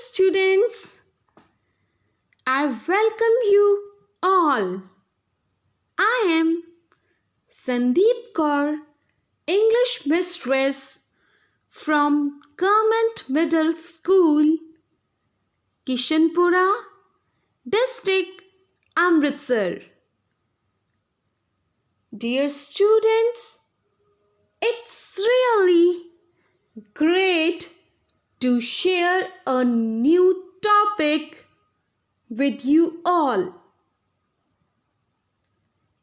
students. I welcome you all. I am Sandeep Kaur, English Mistress from Government Middle School, Kishanpura, District, Amritsar. Dear students, it's really great to share a new topic with you all.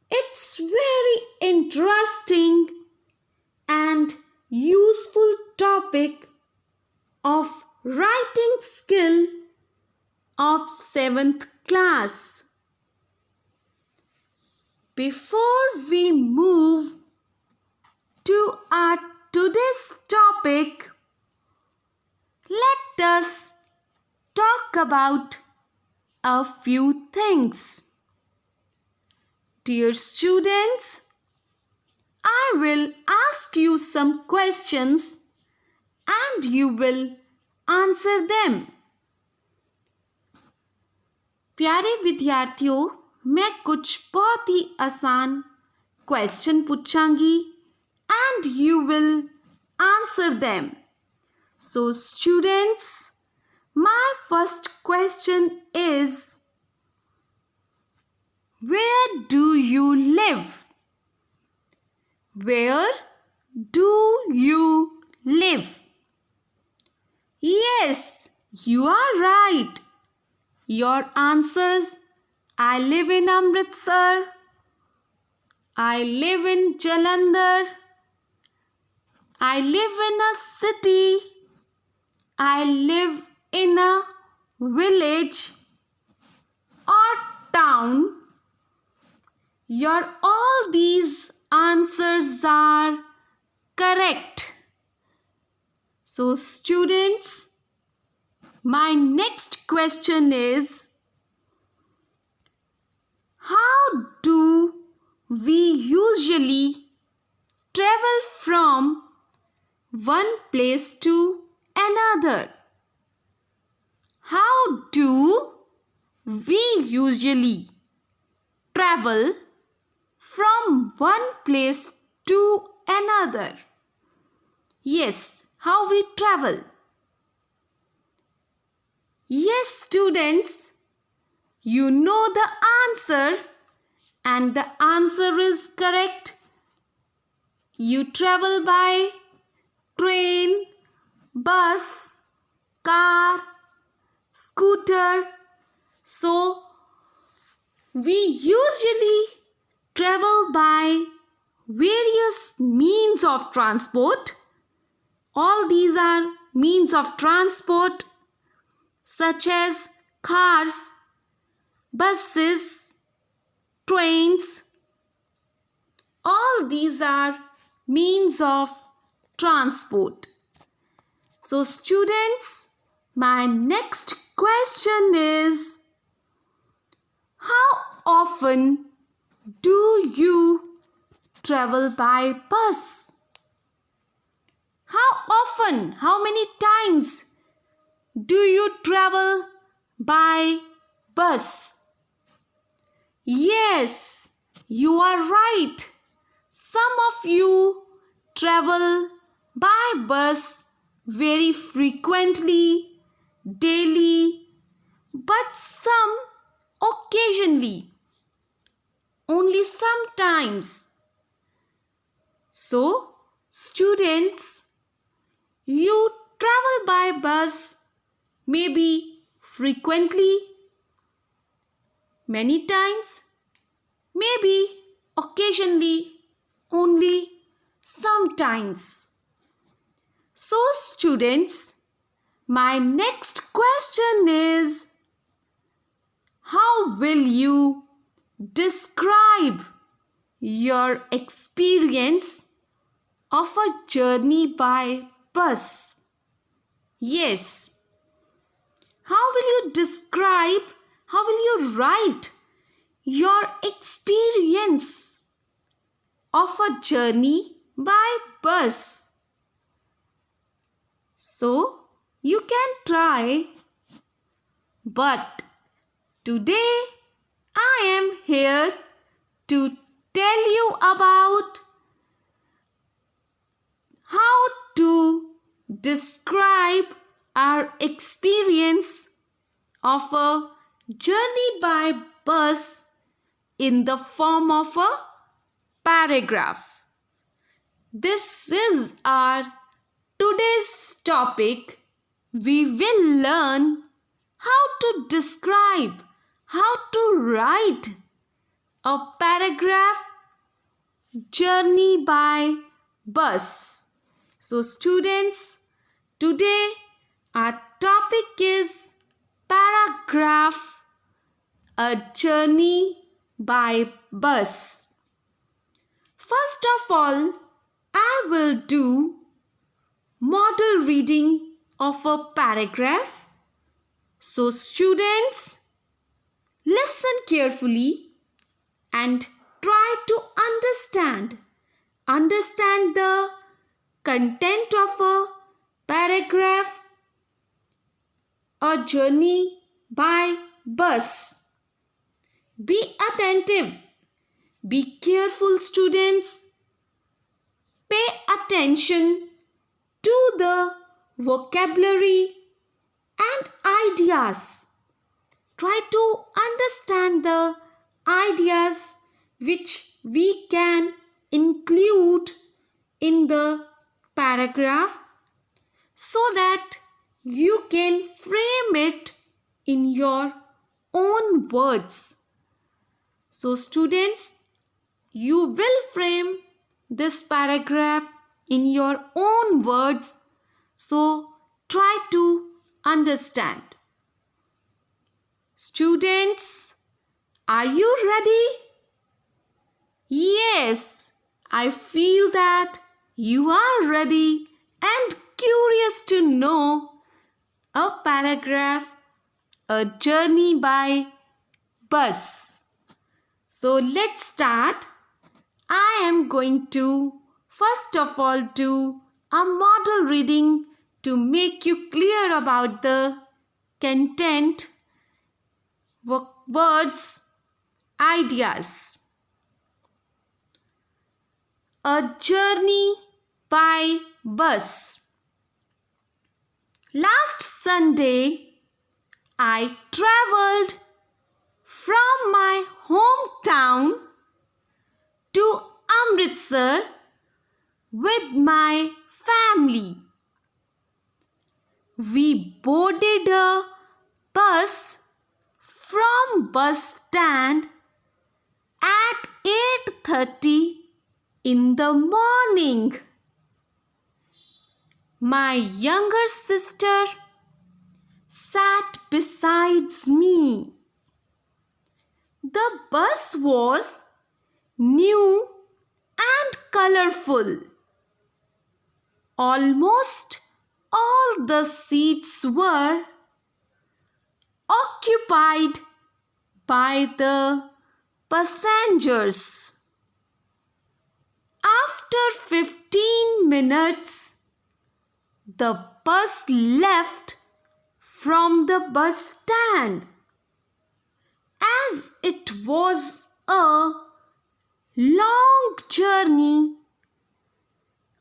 It's very interesting and useful topic of writing skill of 7th class. Before we move to our today's topic, let us talk about a few things. Dear students, I will ask you some questions and you will answer them. प्यारे विद्यार्थियों, मैं कुछ बहुत ही आसान question पूछांगी and you will answer them. So students, my first question is, where do you live? Where do you live? Yes, you are right. Your answers: I live in Amritsar, I live in Jalandhar, I live in a city, I live in a village or town. All these answers are correct. So students, my next question is, how do we usually travel from one place to another? How do we usually travel from one place to another? Yes, how we travel? Yes, students, you know the answer and the answer is correct. You travel by train, bus, car, scooter. So, we usually travel by various means of transport. All these are means of transport such as cars, buses, trains. All these are means of transport. So students, my next question is, how often do you travel by bus? How often? How many times do you travel by bus? Yes, you are right. Some of you travel by bus very frequently, daily, but some occasionally, only sometimes. So, students, you travel by bus maybe frequently, many times, maybe occasionally, only sometimes. So students, my next question is, how will you describe your experience of a journey by bus? Yes. How will you describe, how will you write your experience of a journey by bus? So, you can try But today I am here to tell you about how to describe our experience of a journey by bus in the form of a paragraph. This is our today's topic. We will learn how to describe, how to write a paragraph journey by bus. So students, today our topic is paragraph, a journey by bus. First of all, I will do model reading of a paragraph. So students, listen carefully and try to understand the content of a paragraph, a journey by bus. Be attentive. Be careful, students. Pay attention to the vocabulary and ideas. Try to understand the ideas which we can include in the paragraph so that you can frame it in your own words. So students, you will frame this paragraph in your own words. So try to understand. Students, are you ready? Yes, I feel that you are ready and curious to know a paragraph, a journey by bus. So let's start. I am going to first of all do a model reading to make you clear about the content, words, ideas. A journey by bus. Last Sunday, I traveled from my hometown to Amritsar with my family. We boarded a bus from bus stand at 8:30 in the morning. My younger sister sat beside me. The bus was new and colorful. Almost all the seats were occupied by the passengers. After 15 minutes, the bus left from the bus stand. As it was a long journey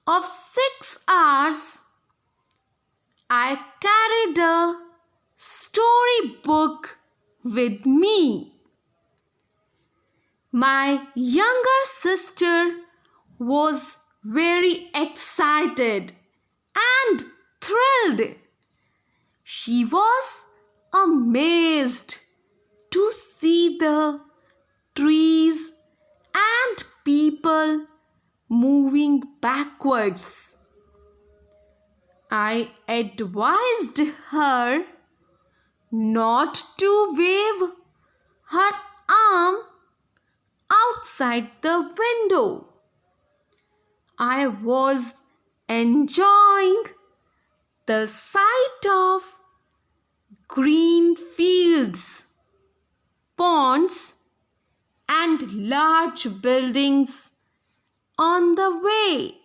of 6 hours, I carried a storybook with me. My younger sister was very excited and thrilled. She was amazed to see the trees and people moving backwards. I advised her not to wave her arm outside the window. I was enjoying the sight of green fields, ponds, and large buildings on the way.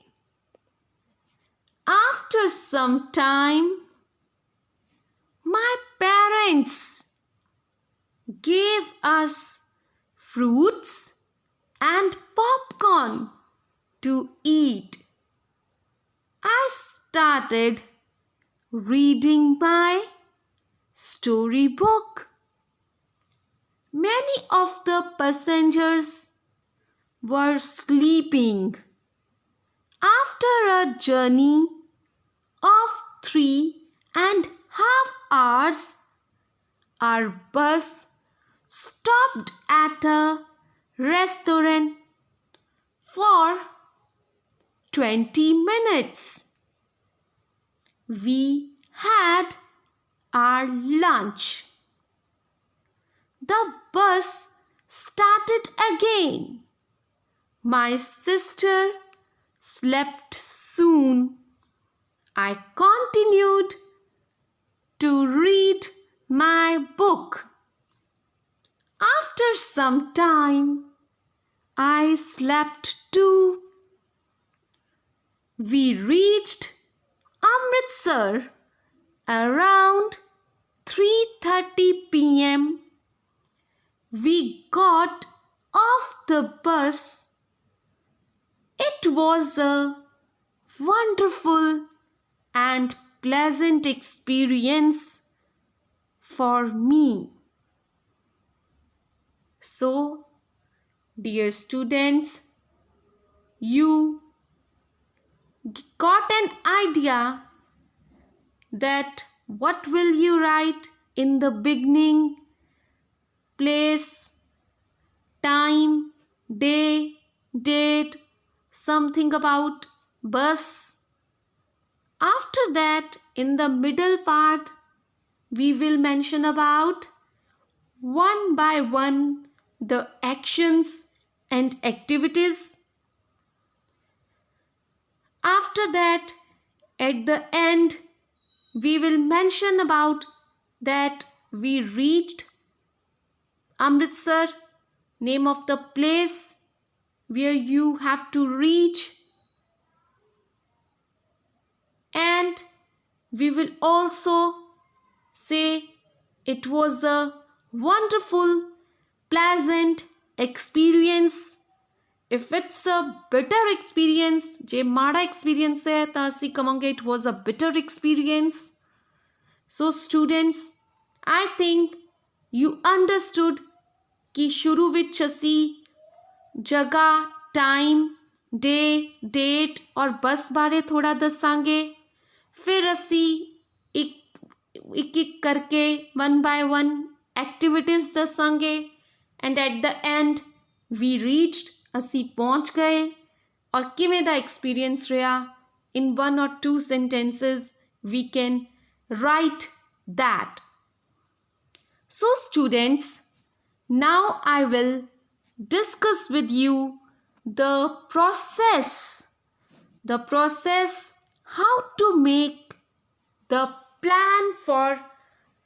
After some time, my parents gave us fruits and popcorn to eat. I started reading my storybook. Many of the passengers were sleeping. After a journey of 3.5 hours, our bus stopped at a restaurant for 20 minutes. We had our lunch. The bus started again. My sister slept soon. I continued to read my book. After some time, I slept too. We reached Amritsar around 3:30 p.m. We got off the bus. It was a wonderful and pleasant experience for me. So, dear students, you got an idea that what will you write in the beginning? Place, time, day, date, something about bus. After that, in the middle part, we will mention about one by one the actions and activities. After that, at the end, we will mention about that we reached Amritsar, name of the place where you have to reach, and we will also say it was a wonderful, pleasant experience. If it's a bitter experience, जे माड़ा experience है तो ਅਸੀਂ ਕਵਾਂਗੇ it was a bitter experience. So students, I think you understood कि शुरू ਵਿੱਚ ਅਸੀਂ ਜਗ੍ਹਾ, ਟਾਈਮ, ਡੇ, ਡੇਟ ਔਰ ਬੱਸ ਬਾਰੇ ਥੋੜਾ ਦੱਸਾਂਗੇ. ਫਿਰ ਅਸੀਂ ਇੱਕ ਕਰਕੇ one by one activities ਦੱਸਾਂਗੇ. And at the end we reached, ਅਸੀਂ ਪਹੁੰਚ ਗਏ ਔਰ ਕਿਵੇਂ ਦਾ ਐਕਸਪੀਰੀਅੰਸ ਰਿਹਾ. In 1 or 2 sentences we can write that. So students, now I will discuss with you the process how to make the plan for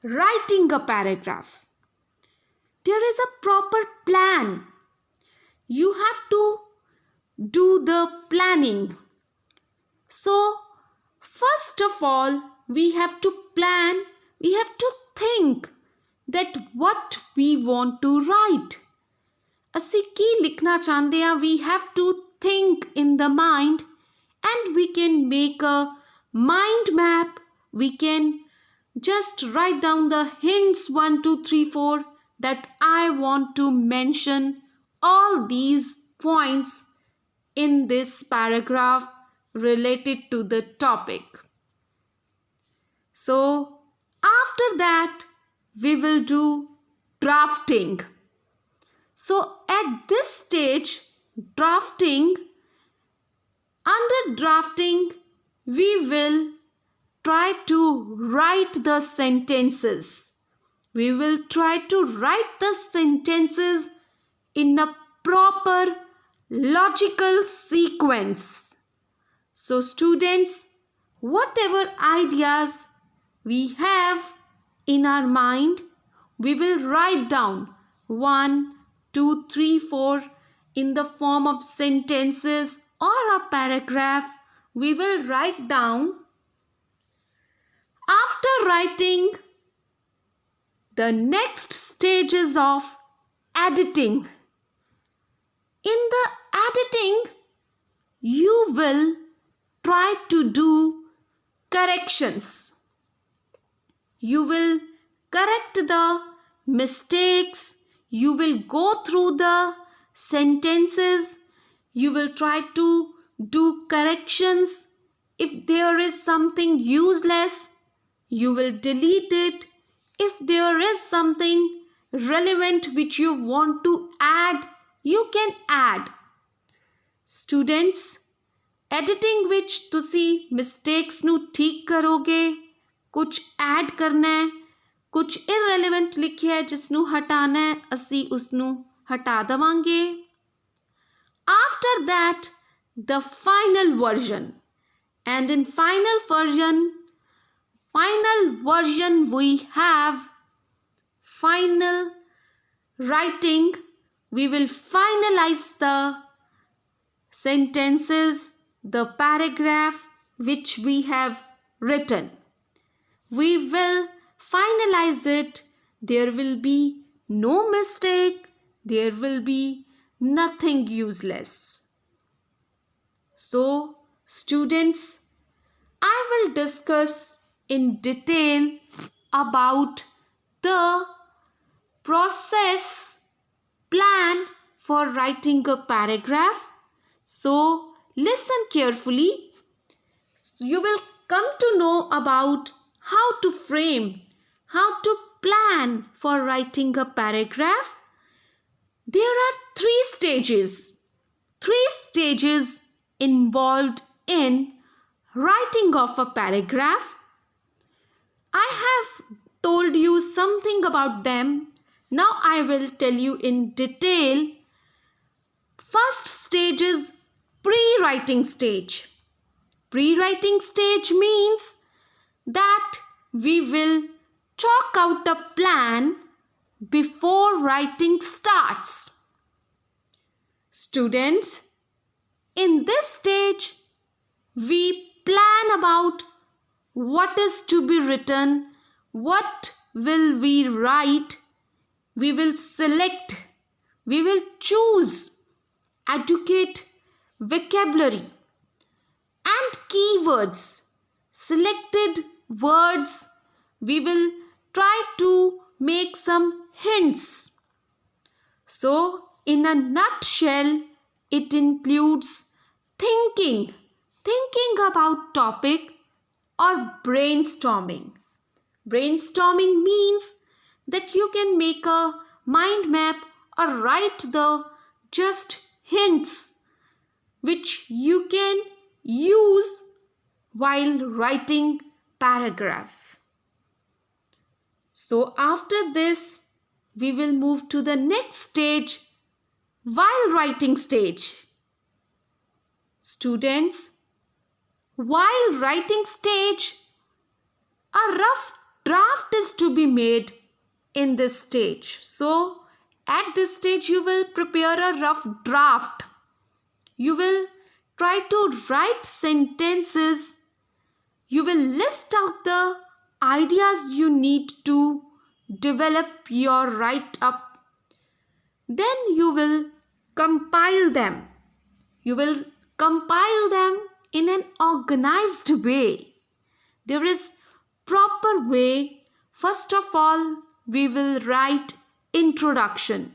writing a paragraph. There is a proper plan. You have to do the planning. So first of all, we have to plan, we have to think that what we want to write. ਅਸੀਂ ਕੀ ਲਿਖਣਾ ਚਾਹੁੰਦੇ ਹਾਂ, we have to think in the mind, and we can make a mind map. We can just write down the hints 1, 2, 3, 4 that I want to mention all these points in this paragraph related to the topic. So after that we will do drafting. So at this stage, under drafting we will try to write the sentences. We will try to write the sentences in a proper logical sequence. So students, whatever ideas we have in our mind, we will write down 1, 2, 3, 4 in the form of sentences or a paragraph. We will write down. After writing the next stages of editing. In the editing, you will try to do corrections. You will correct the mistakes. You will go through the sentences. You will try to do corrections. If there is something useless, you will delete it. If there is something relevant which you want to add, you can add. Students, editing ਵਿੱਚ ਤੁਸੀਂ mistakes ਨੂੰ ਠੀਕ ਕਰੋਗੇ, ਕੁਝ add ਕਰਨਾ ਹੈ, ਕੁਝ irrelevant ਲਿਖਿਆ ਹੈ ਜਿਸ ਨੂੰ ਹਟਾਣਾ ਹੈ, ਅਸੀਂ ਉਸ ਨੂੰ ਹਟਾ ਦੇਵਾਂਗੇ. After that, the final version. And in final version we have final writing. We will finalize the sentences, the paragraph which we have written. We will finalize it. There will be no mistake. There will be nothing useless. So, students, I will discuss in detail about the process plan for writing a paragraph. So, listen carefully. You will come to know about how to frame, how to plan for writing a paragraph. There are three stages involved in writing of a paragraph. I have told you something about them. Now I will tell you in detail. First stage is pre-writing stage. Pre-writing stage means that we will chalk out a plan before writing starts. Students, in this stage, we plan about what is to be written, what will we write. We will select, we will choose adequate vocabulary and keywords. Selected words, we will try to make some hints. So, in a nutshell, it includes thinking about topic or brainstorming. Brainstorming means that you can make a mind map or write the just hints which you can use while writing paragraph. So after this, we will move to the next stage, while writing stage. Students, while writing stage, a rough draft is to be made in this stage. So, at this stage, you will prepare a rough draft. You will try to write sentences. You will list out the ideas you need to develop your write-up. Then you will compile them. You will compile them in an organized way. There is proper way. First of all, we will write introduction.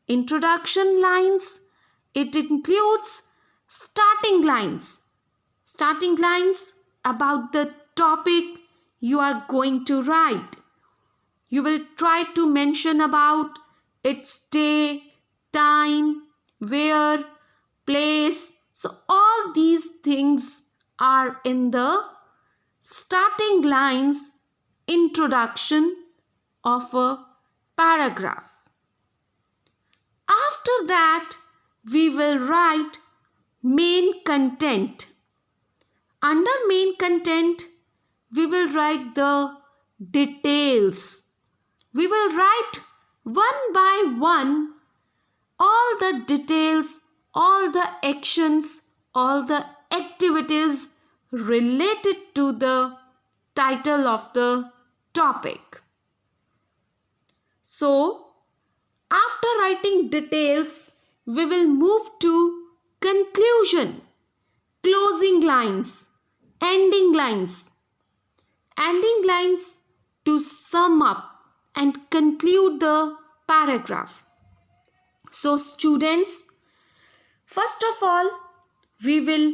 Introduction lines, it includes starting lines. Starting lines about the topic you are going to write. You will try to mention about its day, time, where, place. So all these things are in the starting lines, introduction of a paragraph. After that, we will write main content. Under main content, we will write the details. We will write one by one all the details, all the actions, all the activities related to the title of the topic. So after writing details, we will move to conclusion, closing lines, ending lines. Ending lines to sum up and conclude the paragraph. So students, first of all, we will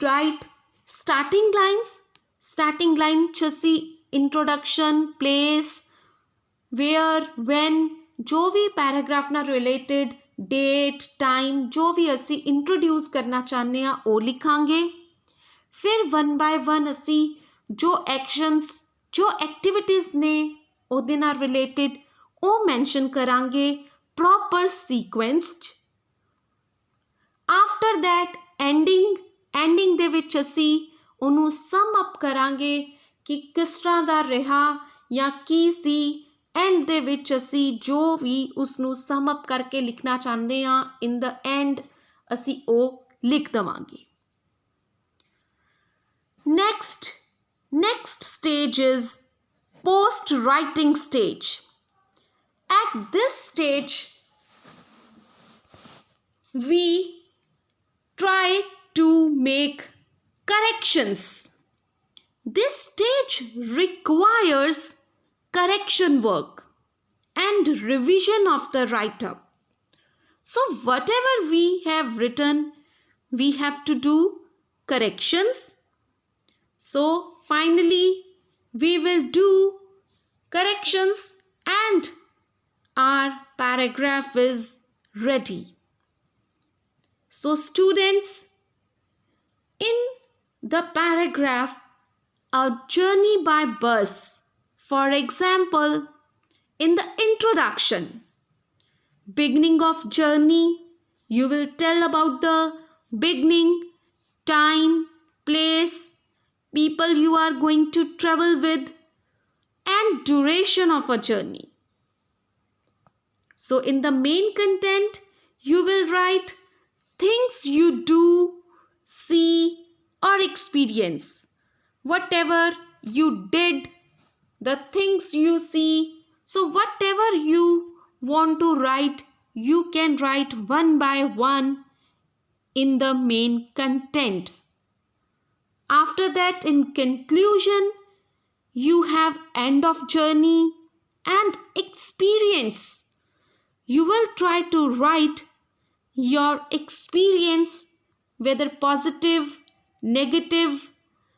write starting lines. Starting line ਚ ਅਸੀਂ introduction, place, where, when, ਜੋ ਵੀ paragraph ਨਾਲ related date, time, ਜੋ ਵੀ ਅਸੀਂ introduce ਕਰਨਾ ਚਾਹੁੰਦੇ ਹਾਂ ਉਹ ਲਿਖਾਂਗੇ। ਫਿਰ 1 by 1 ਅਸੀਂ ਜੋ ਐਕਸ਼ਨਸ, ਜੋ ਐਕਟੀਵਿਟੀਜ਼ ਨੇ ਉਹਦੇ ਨਾਲ ਰਿਲੇਟਡ ਉਹ ਮੈਂਸ਼ਨ ਕਰਾਂਗੇ ਪ੍ਰੋਪਰ ਸੀਕੁਐਂਸ 'ਚ। ਆਫਟਰ ਦੈਟ ਐਂਡਿੰਗ ਦੇ ਵਿੱਚ ਅਸੀਂ ਉਹਨੂੰ ਸਮ ਅਪ ਕਰਾਂਗੇ ਕਿ ਕਿਸ ਤਰ੍ਹਾਂ ਦਾ ਰਿਹਾ ਜਾਂ ਕੀ ਸੀ। ਐਂਡ ਦੇ ਵਿੱਚ ਅਸੀਂ ਜੋ ਵੀ ਉਸਨੂੰ ਸਮ ਅਪ ਕਰਕੇ ਲਿਖਣਾ ਚਾਹੁੰਦੇ ਹਾਂ ਇਨ ਦ ਐਂਡ ਅਸੀਂ ਉਹ ਲਿਖ ਦੇਵਾਂਗੇ। Next stage is post writing stage. At this stage, we try to make corrections. This stage requires correction work and revision of the write-up. So whatever we have written, we have to do corrections. So finally, we will do corrections and our paragraph is ready. So students, in the paragraph, a journey by bus, for example, in the introduction, beginning of journey, you will tell about the beginning, time, place, people you are going to travel with, and duration of a journey. So in the main content, you will write things you do, see, or experience. Whatever you did, the things you see. So whatever you want to write, you can write 1 by 1 in the main content. After that, in conclusion, you have end of journey and experience. You will try to write your experience, whether positive, negative.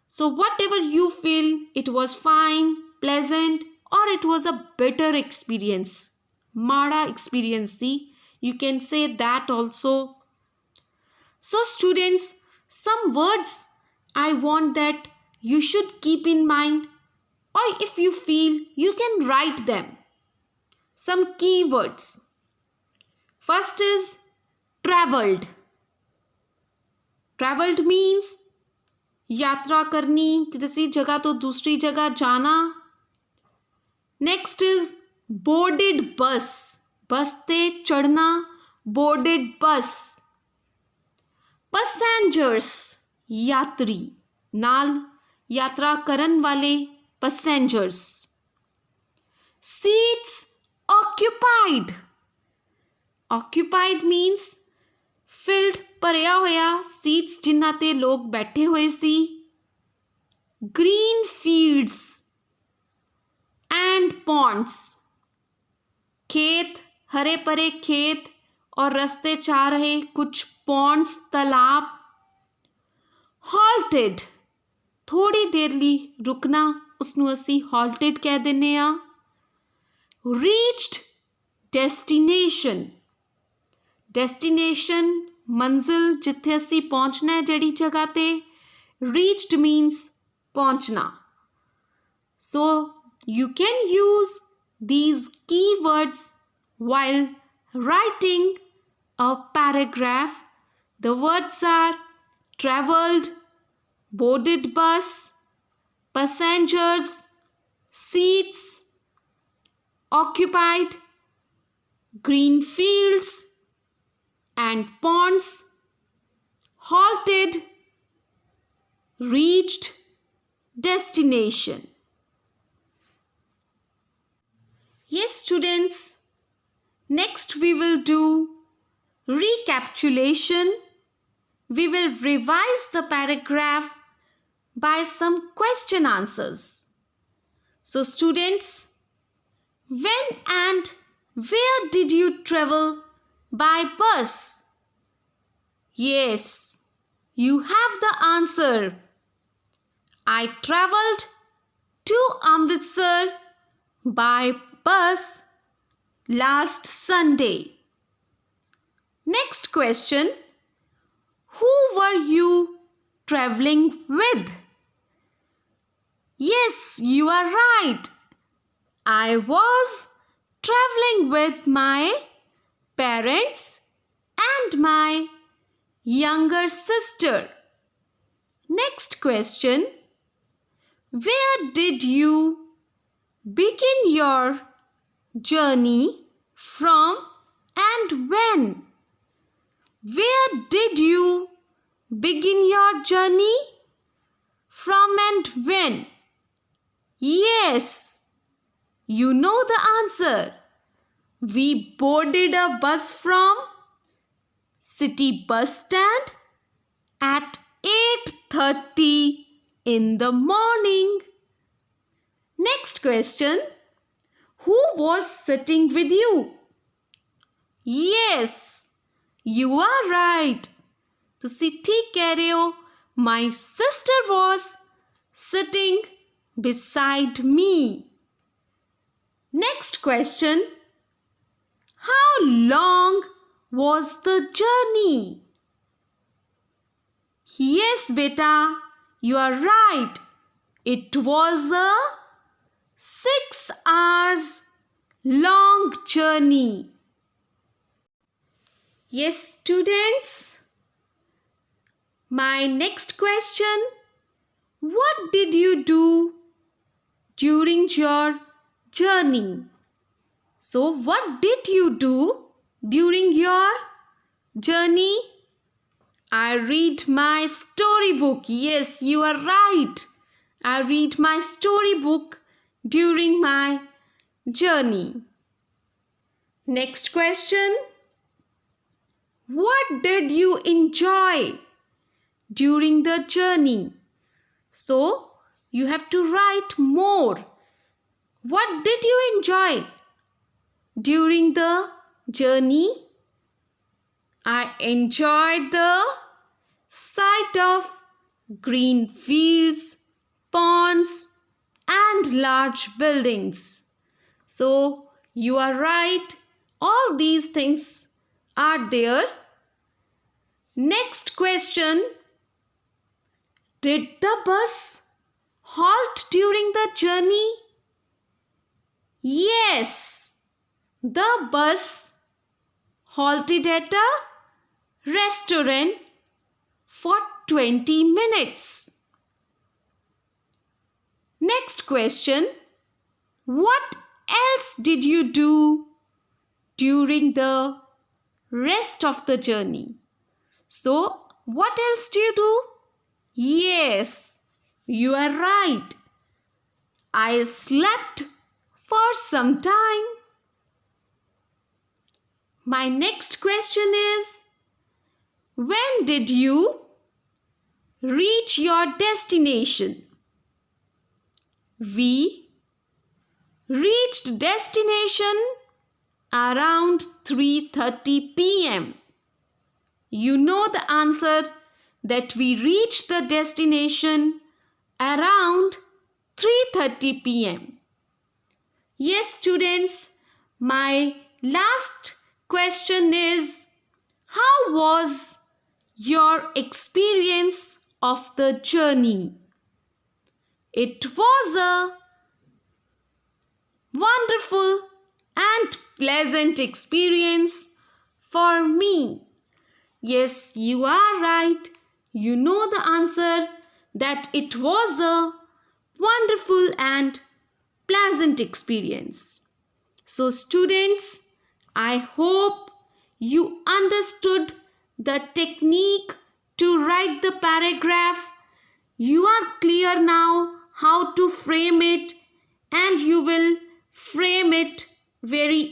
So whatever you feel, it was fine, pleasant, or it was a better experience. Mada experience, see, you can say that also. So students, some words I want that you should keep in mind, or if you feel, you can write them. Some keywords. First is traveled. Traveled means यात्रा करनी, किसी जगह तो दूसरी जगह जाना. Next is boarded bus. बस ते चढ़ना, boarded bus. Passengers, यात्री, नाल यात्रा करन वाले passengers. Seats occupied. Occupied means filled, ਭਰਿਆ ਹੋਇਆ, seats ਜਿਨ੍ਹਾਂ ਤੇ ਲੋਕ ਬੈਠੇ ਹੋਏ ਸੀ. Green fields and ponds. खेत, हरे भरे खेत और रस्ते जा रहे कुछ ponds, तालाब. Halted, थोड़ी देर ਲਈ ਰੁਕਣਾ, ਉਸਨੂੰ ਅਸੀਂ halted ਕਹਿ ਦਿੰਦੇ ਹਾਂ. Reached, destination. Destination, ਮੰਜ਼ਿਲ, ਜਿੱਥੇ ਅਸੀਂ ਪਹੁੰਚਣਾ ਹੈ ਜਿਹੜੀ ਜਗ੍ਹਾ ਤੇ. Reached means ਪਹੁੰਚਣਾ. So you can use these keywords while writing a paragraph. The words are traveled, boarded bus, passengers, seats, occupied, green fields and ponds, halted, reached, destination. Yes, students. Next we will do recapitulation. We will revise the paragraph by some question answers. So students, when and where did you travel by bus? Yes, you have the answer. I travelled to Amritsar by bus last Sunday. Next question. Who were you travelling with? Yes, you are right. I was travelling with my parents and my younger sister. Next question. Where did you begin your journey from and when? Where did you begin your journey from and when? Yes, you know the answer. We boarded a bus from city bus stand at 8:30 in the morning. Next question. Who was sitting with you? Yes, you are right. ਤੁਸੀਂ ठीक कह रहे हो. My sister was sitting beside me. Next question. How long was the journey? Yes, beta, you are right. It was a 6 hours long journey. Yes, students. My next question. What did you do during your journey? So, what did you do during your journey? I read my storybook. Yes, you are right. I read my storybook during my journey. Next question. What did you enjoy during the journey? So, you have to write more. What did you enjoy during the journey? I enjoyed the sight of green fields, ponds, and large buildings. So, you are right. All these things are there. Next question. Did the bus halt during the journey? Yes, the bus halted at a restaurant for 20 minutes. Next question. What else did you do during the rest of the journey? So, what else do you do? Yes, you are right. I slept for some time. My next question is, when did you reach your destination? We reached destination around 3:30 p.m. You know the answer, that we reached the destination around 3:30 p.m. Yes, students, my last question is, how was your experience of the journey? It was a wonderful and pleasant experience for me. Yes, you are right. You know the answer, that it was a wonderful and pleasant experience. So, students, I hope you understood the technique to write the paragraph. You are clear now how to frame it, and you will frame it very